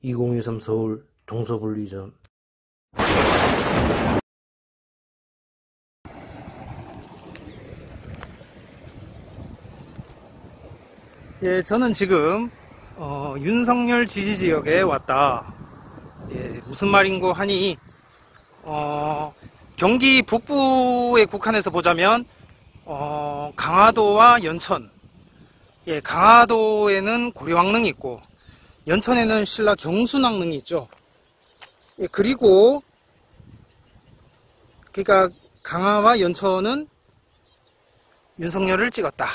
2013 서울 동서분리점. 예, 저는 지금 윤석열 지지지역에 왔다. 예, 무슨 말인고 하니 경기 북부에 국한해서 보자면 강화도와 연천. 예, 강화도에는 고려왕릉이 있고 연천에는 신라 경순왕릉이 있죠. 예, 그리고 그러니까 강화와 연천은 윤석열을 찍었다.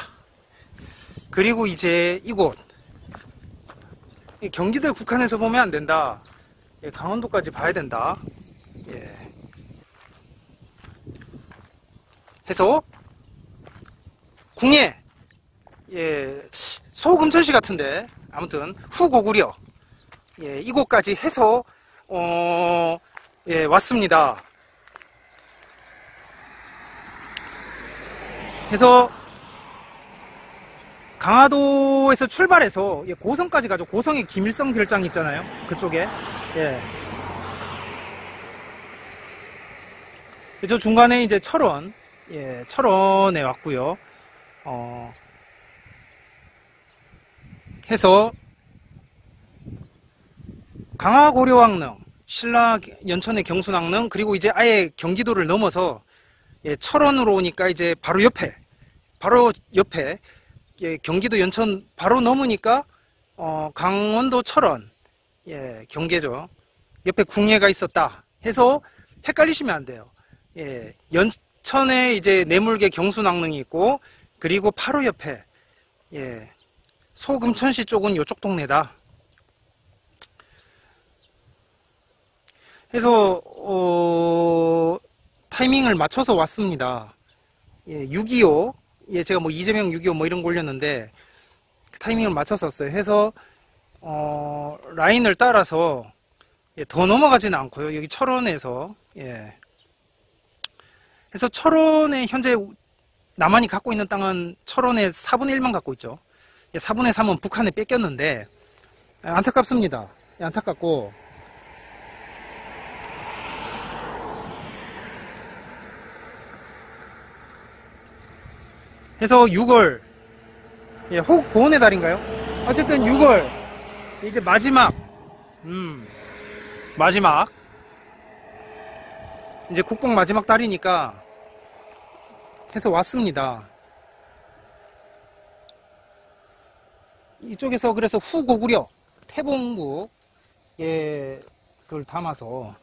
그리고 이제 이곳 경기도에 국한해서 보면 안 된다. 예, 강원도까지 봐야 된다. 예. 해서 궁예, 예, 소금천시 같은데 아무튼 후고구려, 예, 이곳까지 해서 예, 왔습니다. 해서 강화도에서 출발해서 예, 고성까지 가죠. 고성에 김일성 별장이 있잖아요. 그쪽에. 예. 저 중간에 이제 철원, 예, 철원에 왔고요. 해서 강화 고려왕릉, 신라 연천의 경순왕릉, 그리고 이제 아예 경기도를 넘어서 예, 철원으로 오니까 이제 바로 옆에 예, 경기도 연천 바로 넘으니까 강원도 철원, 예, 경계죠. 옆에 궁예가 있었다 해서 헷갈리시면 안 돼요. 예, 연천에 이제 내물계 경순왕릉이 있고 그리고 바로 옆에 예, 소금천시 쪽은 이쪽 동네다. 해서 타이밍을 맞춰서 왔습니다. 예, 6.25 예, 제가 뭐 이재명 6.25 뭐 이런 거 올렸는데 타이밍을 맞춰서 왔어요. 해서 라인을 따라서 예, 더 넘어가지는 않고요. 여기 철원에서 예. 해서 철원에 현재 남한이 갖고 있는 땅은 철원의 4분의 1만 갖고 있죠. 예, 4분의 3은 북한에 뺏겼는데 안타깝습니다. 예, 안타깝고 해서 6월 예, 호국 보훈의 달인가요? 어쨌든 6월 이제 마지막 이제 국뽕 마지막 달이니까 해서 왔습니다. 이쪽에서 그래서 후고구려 태봉국 예, 그걸 담아서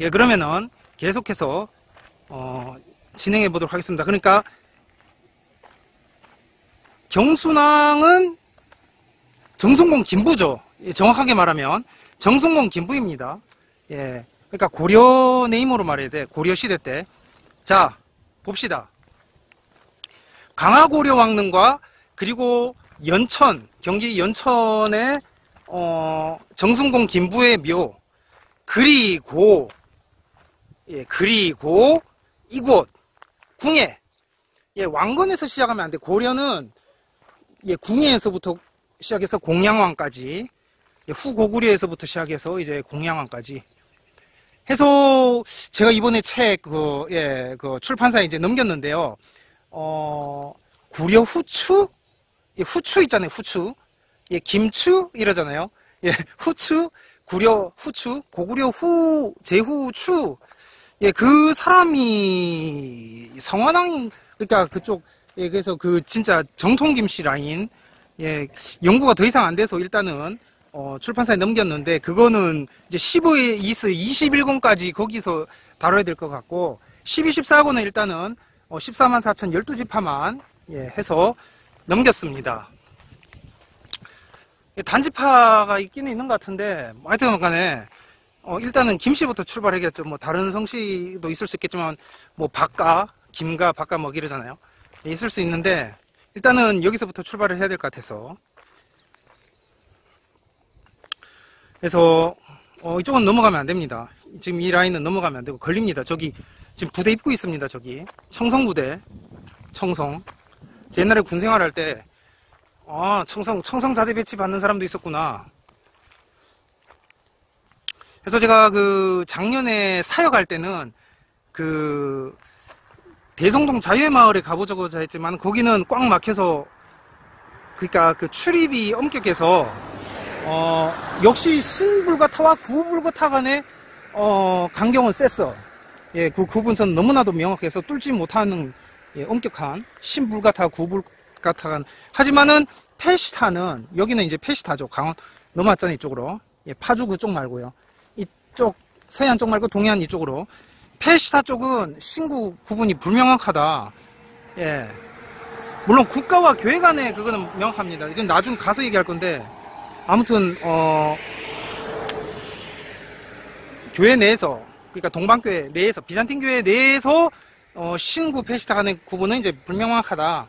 예, 그러면은 계속해서 진행해 보도록 하겠습니다. 그러니까 경순왕은 정순공 김부죠. 예, 정확하게 말하면 정순공 김부입니다. 예, 그러니까 고려 네임으로 말해야 돼. 고려 시대 때. 자, 봅시다. 강화고려 왕릉과 그리고 연천, 경기 연천의 정순공 김부의 묘, 그리고 예, 그리고 이곳 궁예, 예, 왕건에서 시작하면 안 돼. 고려는 예, 궁예에서부터 시작해서 공양왕까지, 예, 후고구려에서부터 시작해서 이제 공양왕까지 해서 제가 이번에 책 예, 출판사에 이제 넘겼는데요. 구려 후추, 예, 후추 있잖아요. 후추, 예, 김추 이러잖아요. 예, 후추, 구려 후추, 고구려 제후추. 예, 그 사람이 성화당인, 그러니까 그쪽, 예, 그래서 그 진짜 정통 김씨 라인, 예, 연구가 더 이상 안 돼서 일단은, 출판사에 넘겼는데, 그거는 이제 15에서 21권까지 거기서 다뤄야 될 것 같고, 12, 14권은 일단은, 14만 4천 12지파만, 예, 해서 넘겼습니다. 예, 단지파가 있기는 있는 것 같은데, 하여튼 간에, 일단은 김씨부터 출발하겠죠. 뭐 다른 성씨도 있을 수 있겠지만 뭐 박가, 김가, 박가 뭐 이러잖아요. 있을 수 있는데 일단은 여기서부터 출발을 해야 될 것 같아서 그래서 이쪽은 넘어가면 안 됩니다. 지금 이 라인은 넘어가면 안 되고 걸립니다. 저기 지금 부대 입구 있습니다. 저기 청성부대, 청성. 제 옛날에 군 생활할 때 아, 청성자대 배치 받는 사람도 있었구나. 그래서 제가 그 작년에 사역할 때는 그 대성동 자유의 마을에 가보자고 했지만 거기는 꽉 막혀서, 그러니까 그 출입이 엄격해서 역시 신불가타와 구불가타 간의 간경은 셌어. 예, 그 구분선 너무나도 명확해서 뚫지 못하는, 예, 엄격한 신불가타 구불가타 간. 하지만은 페시타는, 여기는 이제 페시타죠. 강원 넘어왔잖아요, 이쪽으로. 예, 파주 그쪽 말고요. 이쪽 서해안 쪽 말고 동해안 이쪽으로. 페시타 쪽은 신구 구분이 불명확하다. 예. 물론 국가와 교회 간의 그거는 명확합니다. 이건 나중 가서 얘기할 건데, 아무튼 교회 내에서, 그러니까 동방교회 내에서, 비잔틴 교회 내에서 신구 페시타 간의 구분은 이제 불명확하다.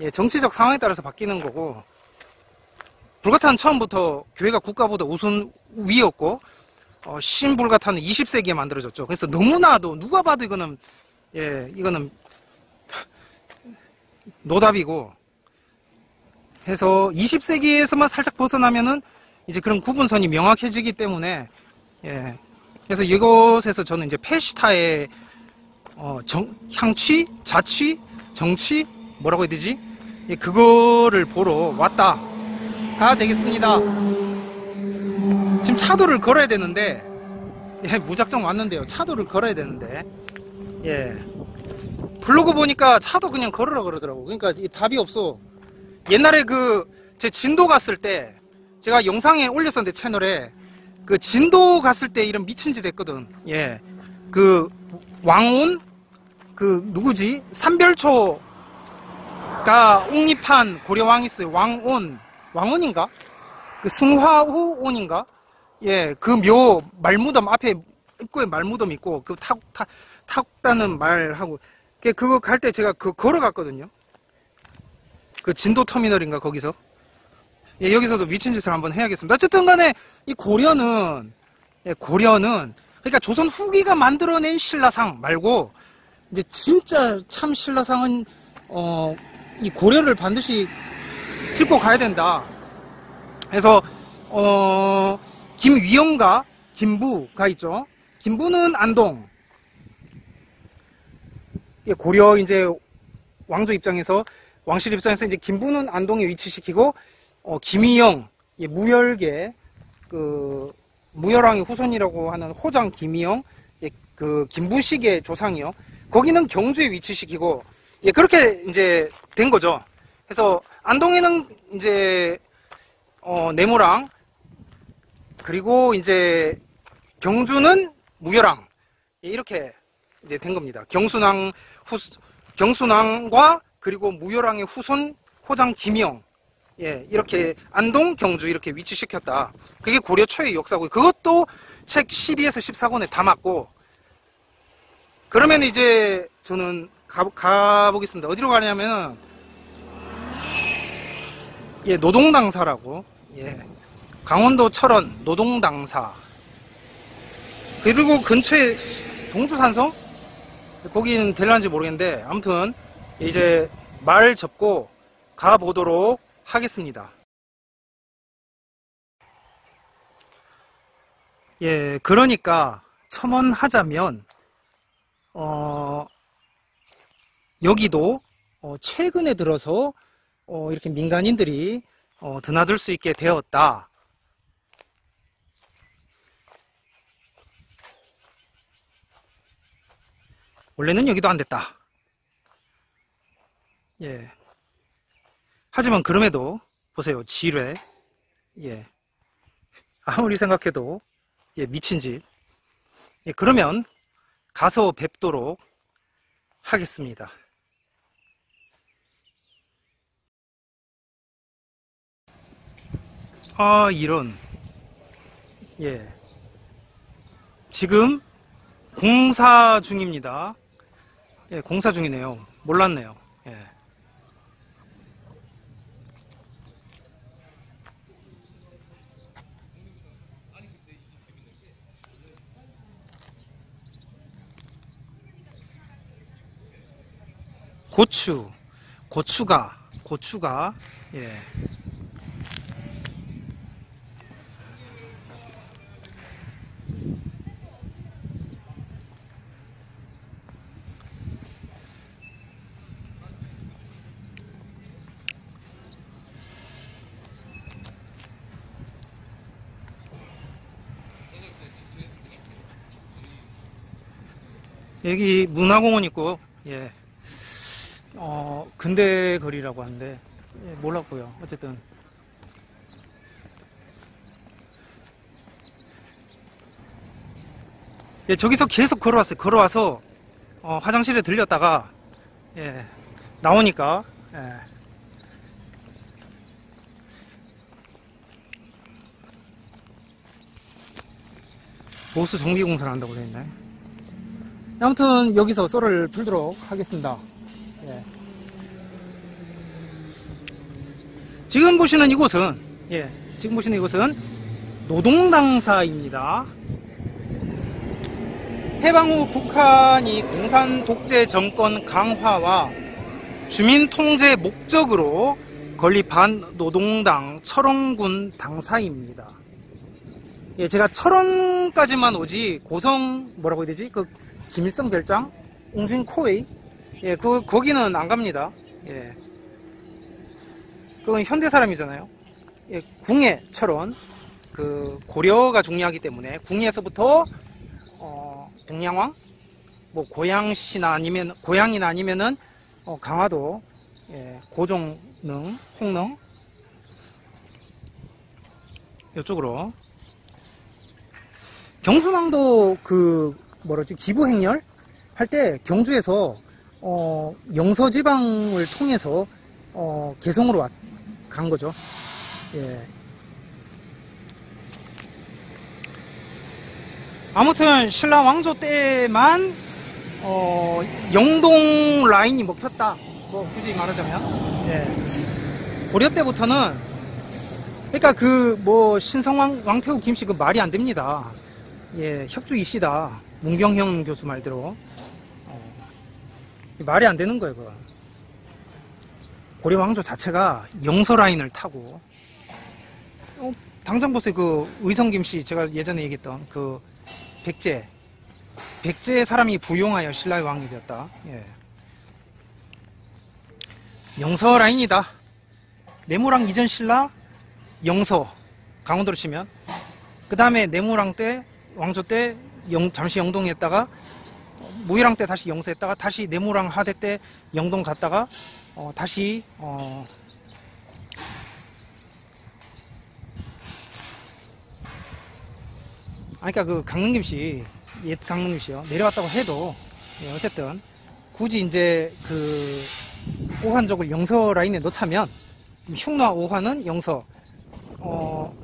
예, 정치적 상황에 따라서 바뀌는 거고, 불가타는 처음부터 교회가 국가보다 우선 위였고, 신불가타는 20세기에 만들어졌죠. 그래서 너무나도 누가 봐도 이거는, 예, 이거는 노답이고, 해서 20세기에서만 살짝 벗어나면은 이제 그런 구분선이 명확해지기 때문에, 예, 그래서 이것에서 저는 이제 페시타의 향취, 자취, 정치, 뭐라고 해야 되지? 예, 그거를 보러 왔다가 되겠습니다. 지금 차도를 걸어야 되는데, 예, 무작정 왔는데요. 차도를 걸어야 되는데, 예, 블로그 보니까 차도 그냥 걸으라 그러더라고. 그러니까 답이 없어. 옛날에 제 진도 갔을 때, 제가 영상에 올렸었는데, 채널에, 그 진도 갔을 때 이런 미친 짓 했거든. 예. 그 왕온, 누구지? 삼별초가 옹립한 고려왕이 있어요. 왕온인가? 그 승화후온인가? 예, 그 묘 말무덤 앞에 입구에 말무덤 있고, 그 탁다는 말하고, 그거 갈 때 제가 걸어갔거든요. 그 진도 터미널인가 거기서. 예, 여기서도 미친 짓을 한번 해야겠습니다. 어쨌든 간에 이 고려는, 예, 그러니까 조선 후기가 만들어낸 신라상 말고, 이제 진짜 참 신라상은 이 고려를 반드시 짚고 가야 된다. 그래서 김위영과 김부가 있죠. 김부는 안동. 예, 고려 이제 왕조 입장에서, 왕실 입장에서 이제 김부는 안동에 위치시키고, 김위영, 예, 무열계, 무열왕의 후손이라고 하는 호장 김위영, 예, 김부식의 조상이요. 거기는 경주에 위치시키고, 예, 그렇게 이제 된 거죠. 그래서 안동에는 이제 네모랑, 그리고 이제 경주는 무열왕, 예, 이렇게 이제 된 겁니다. 경순왕과 그리고 무열왕의 후손 호장 김영, 예, 이렇게 안동, 경주 이렇게 위치시켰다. 그게 고려 초의 역사고, 그것도 책 12에서 14권에 담았고, 그러면 이제 저는 가보겠습니다. 어디로 가냐면, 예, 노동당사라고, 예, 강원도 철원 노동당사. 그리고 근처에 동주산성? 거기는 될란지 모르겠는데, 아무튼 이제 말 접고 가보도록 하겠습니다. 예, 그러니까 첨언하자면 여기도 최근에 들어서 이렇게 민간인들이 드나들 수 있게 되었다. 원래는 여기도 안 됐다. 예. 하지만 그럼에도 보세요. 지뢰. 예. 아무리 생각해도, 예, 미친 짓. 예, 그러면 가서 뵙도록 하겠습니다. 아, 이런. 예. 지금 공사 중입니다. 예, 공사 중이네요. 몰랐네요. 예. 고추가, 예. 여기 문화공원 있고, 예. 근대 거리라고 하는데, 예, 몰랐고요. 어쨌든. 예, 저기서 계속 걸어왔어요. 걸어와서, 화장실에 들렸다가, 예, 나오니까, 예. 보수 정비공사를 한다고 그랬네. 아무튼 여기서 썰을 풀도록 하겠습니다. 예. 지금 보시는 이곳은 노동당사입니다. 해방 후 북한이 공산 독재 정권 강화와 주민 통제 목적으로 건립한 노동당 철원군 당사입니다. 예, 제가 철원까지만 오지 고성 뭐라고 해야 되지? 그 김일성 별장, 웅진코웨이, 예, 거기는 안 갑니다. 예, 그건 현대 사람이잖아요. 예, 궁예 철원, 그 고려가 중요하기 때문에 궁예에서부터 공양왕, 뭐 고양시나 아니면 고양이나 아니면은 강화도, 예, 고종능, 홍릉 이쪽으로. 경순왕도 그 뭐라지 기부 행렬 할 때 경주에서 영서지방을 통해서 개성으로 간 거죠. 예. 아무튼 신라 왕조 때만 영동 라인이 먹혔다. 뭐 굳이 말하자면, 예. 고려 때부터는 그러니까 그 뭐 신성왕 왕태후 김씨 그 말이 안 됩니다. 예, 혁주 이씨다. 문경형 교수 말대로. 말이 안 되는 거예요, 그거. 고려 왕조 자체가 영서 라인을 타고, 당장 보세요. 그 의성김씨, 제가 예전에 얘기했던 그 백제 사람이 부용하여 신라의 왕이 되었다. 예. 영서 라인이다. 내무랑 이전 신라, 영서, 강원도로 치면. 그 다음에 내무랑 때, 왕조 때 잠시 영동에 했다가, 무이랑 때 다시 영서했다가, 다시 내무랑 하대 때 영동 갔다가, 다시 그러니까 그 강릉김씨, 옛 강릉김씨요, 내려왔다고 해도, 예, 어쨌든 굳이 이제 그 오한족을 영서 라인에 넣자면 흉노 오한은 영서,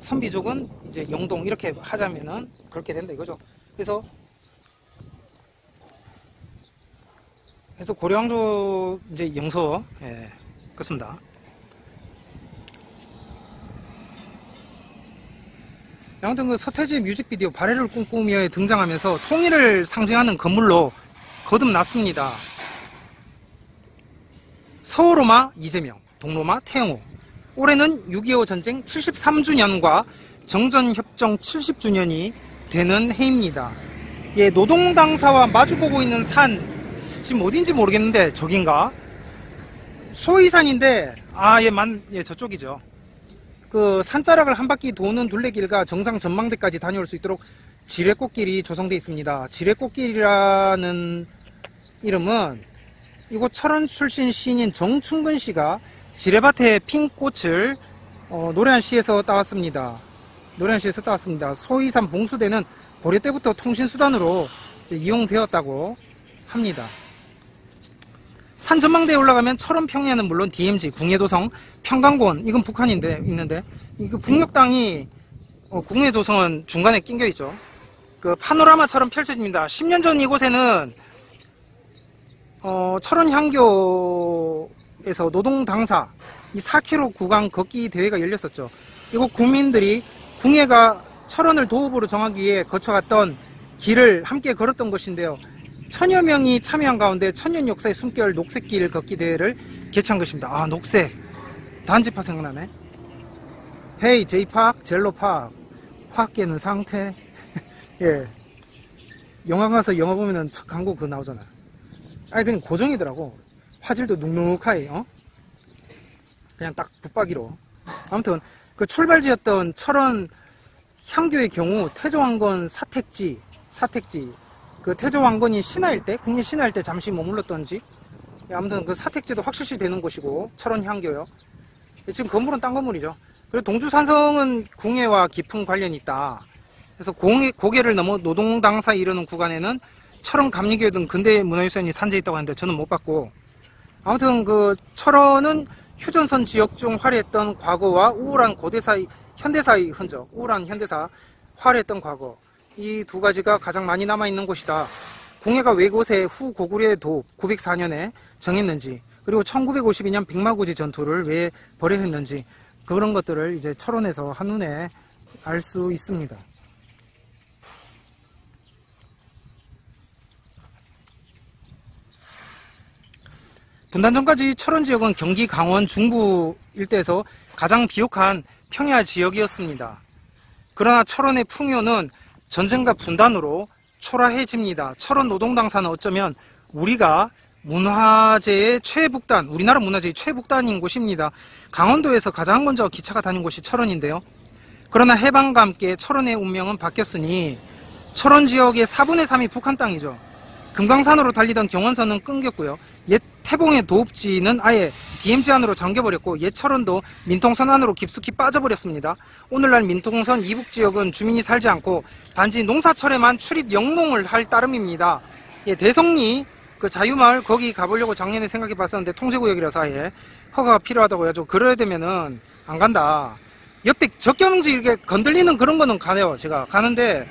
선비족은 이제 영동 이렇게 하자면은 그렇게 된다 이거죠. 그래서 고려왕조 이제 영서, 예, 그렇습니다. 아무튼 그 서태지의 뮤직비디오 발해를 꿈꾸며에 등장하면서 통일을 상징하는 건물로 거듭났습니다. 서울로마 이재명, 동로마 태영호. 올해는 6.25 전쟁 73주년과 정전협정 70주년이 되는 해입니다. 예, 노동당사와 마주보고 있는 산, 지금 어딘지 모르겠는데 저긴가? 소위산인데, 예, 저쪽이죠. 그 산자락을 한 바퀴 도는 둘레길과 정상 전망대까지 다녀올 수 있도록 지뢰꽃길이 조성되어 있습니다. 지뢰꽃길이라는 이름은 이곳 철원 출신 시인인 정충근 씨가 지뢰밭에 핀 꽃을 노래한 시에서 따왔습니다. 소위산 봉수대는 고려 때부터 통신수단으로 이용되었다고 합니다. 산 전망대에 올라가면 철원 평야는 물론 DMZ, 궁예도성, 평강고원, 이건 북한인데 있는데, 이거 북녘땅이 궁예도성은 중간에 낑겨 있죠. 그 파노라마처럼 펼쳐집니다. 10년 전 이곳에는 철원 향교에서 노동당사 이 4km 구간 걷기 대회가 열렸었죠. 이곳 국민들이 궁예가 철원을 도읍으로 정하기 위해 거쳐갔던 길을 함께 걸었던 것인데요. 천여 명이 참여한 가운데 천년 역사의 숨결 녹색길 걷기 대회를 개최한 것입니다. 녹색. 단지파 생각나네. 헤이, 제이팍, 젤로팍. 확 깨는 상태. 예. 영화 가서 영화 보면은 첫 광고 그거 나오잖아. 그냥 고정이더라고. 화질도 눅눅하게, 그냥 딱 붙박이로. 아무튼, 그 출발지였던 철원 향교의 경우 태조왕건 사택지, 그 태조 왕건이 신하일 때, 국민 신하일 때 잠시 머물렀던 집. 예, 아무튼 그 사택지도 확실시 되는 곳이고, 철원 향교요. 예, 지금 건물은 딴 건물이죠. 그리고 동주산성은 궁예와 깊은 관련이 있다. 그래서 고개를 넘어 노동당사에 이르는 구간에는 철원 감리교회 등 근대 문화유산이 산재해 있다고 하는데 저는 못 봤고, 아무튼 그 철원은 휴전선 지역 중 화려했던 과거와 우울한 고대사의 현대사의 흔적, 우울한 현대사, 화려했던 과거, 이 두 가지가 가장 많이 남아있는 곳이다. 궁예가 왜 곳에 후 고구려의 도 904년에 정했는지, 그리고 1952년 백마고지 전투를 왜 벌여했는지, 그런 것들을 이제 철원에서 한눈에 알 수 있습니다. 분단 전까지 철원 지역은 경기 강원 중부 일대에서 가장 비옥한 평야 지역이었습니다. 그러나 철원의 풍요는 전쟁과 분단으로 초라해집니다. 철원 노동당사는 어쩌면 우리가 문화재의 최북단, 우리나라 문화재의 최북단인 곳입니다. 강원도에서 가장 먼저 기차가 다닌 곳이 철원인데요. 그러나 해방과 함께 철원의 운명은 바뀌었으니 철원 지역의 4분의 3이 북한 땅이죠. 금강산으로 달리던 경원선은 끊겼고요. 옛 태봉의 도읍지는 아예 DMZ 안으로 잠겨버렸고, 옛 철원도 민통선 안으로 깊숙이 빠져버렸습니다. 오늘날 민통선 이북지역은 주민이 살지 않고 단지 농사철에만 출입 영농을 할 따름입니다. 예, 대성리 그 자유마을 거기 가보려고 작년에 생각해봤었는데 통제구역이라서 아예 허가가 필요하다고 해가지고, 그래야 되면은 안 간다. 옆에 적경지 이렇게 건들리는 그런 거는 가네요. 제가 가는데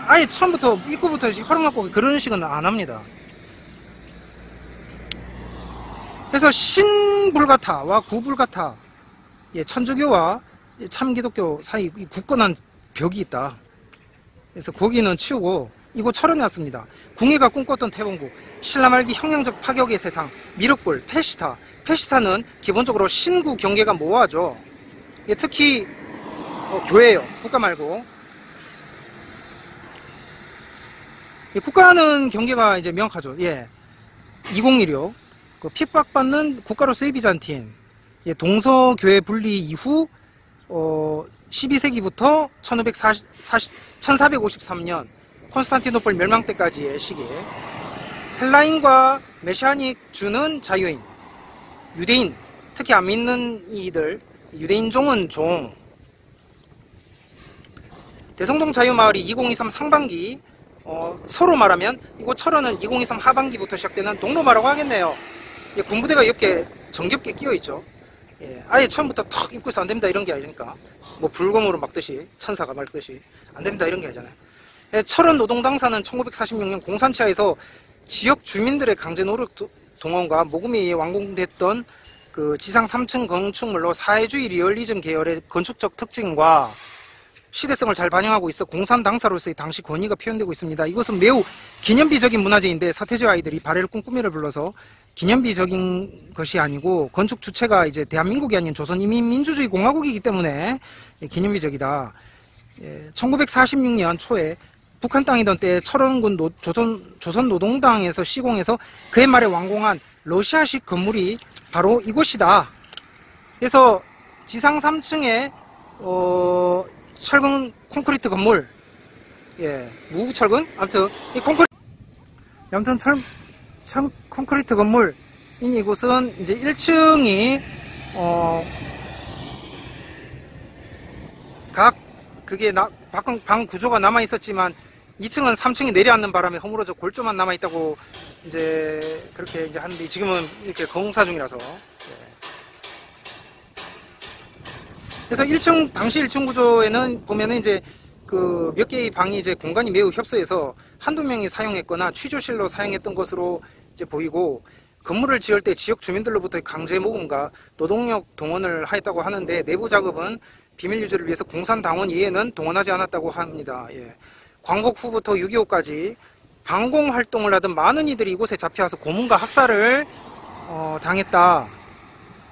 아예 처음부터 입구부터 허락받고 그런 식은 안 합니다. 그래서 신불가타와 구불가타, 예, 천주교와 참기독교 사이 굳건한 벽이 있다. 그래서 거기는 치우고 이곳 철원에 왔습니다. 궁예가 꿈꿨던 태봉국, 신라 말기 혁명적 파격의 세상, 미륵불, 페시타. 페시타는 기본적으로 신구 경계가 모아죠. 예, 특히 교회예요. 국가 말고. 예, 국가는 경계가 이제 명확하죠. 예, 2016. 그 핍박받는 국가로서의 비잔틴. 예, 동서교회 분리 이후 12세기부터 1453년 콘스탄티노플 멸망 때까지의 시기에 헬라인과 메시아닉 주는 자유인, 유대인, 특히 안 믿는 이들, 유대인종은 종. 대성동 자유마을이 2023 상반기, 서로 말하면 이곳 철원은 2023 하반기부터 시작되는 동로마라고 하겠네요. 예, 군부대가 이렇게 정겹게 끼어있죠. 예, 아예 처음부터 턱 입구에서 안됩니다 이런 게 아니니까, 뭐 불검으로 막듯이, 천사가 막듯이 안됩니다 이런 게 아니잖아요. 예, 철원 노동당사는 1946년 공산치하에서 지역 주민들의 강제 노력 동원과 모금에 의해 완공됐던 그 지상 3층 건축물로 사회주의 리얼리즘 계열의 건축적 특징과 시대성을 잘 반영하고 있어 공산당사로서의 당시 권위가 표현되고 있습니다. 이것은 매우 기념비적인 문화재인데, 서태지 아이들이 발해를 꿈꾸미를 불러서 기념비적인 것이 아니고 건축 주체가 이제 대한민국이 아닌 조선인민민주주의 공화국이기 때문에 기념비적이다. 1946년 초에 북한 땅이던 때 철원군 조선노동당에서 시공해서 그해 말에 완공한 러시아식 건물이 바로 이곳이다. 그래서 지상 3층에 철근 콘크리트 건물, 예, 무구철근? 아무튼 이 콘크리트 건물인 이곳은 이제 1층이 각 그게 방 구조가 남아 있었지만 2층은 3층이 내려앉는 바람에 허물어져 골조만 남아 있다고 이제 그렇게 이제 하는데, 지금은 이렇게 공사 중이라서. 예. 그래서 당시 1층 구조에는 보면은 이제 그 몇 개의 방이 이제 공간이 매우 협소해서 한두 명이 사용했거나 취조실로 사용했던 것으로 이제 보이고, 건물을 지을 때 지역 주민들로부터 강제 모금과 노동력 동원을 하였다고 하는데, 내부 작업은 비밀 유지를 위해서 공산당원 이외에는 동원하지 않았다고 합니다. 예. 광복 후부터 6.25까지 방공 활동을 하던 많은 이들이 이곳에 잡혀와서 고문과 학살을 당했다.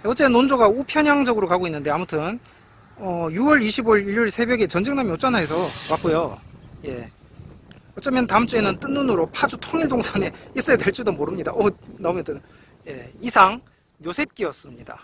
어쨌든 논조가 우편향적으로 가고 있는데, 아무튼 6월 25일 일요일 새벽에 전쟁남이 어쩌나 해서 왔고요. 예. 어쩌면 다음 주에는 뜬 눈으로 파주 통일동산에 있어야 될지도 모릅니다. 나오면 뜨는. 예. 이상 요셉기였습니다.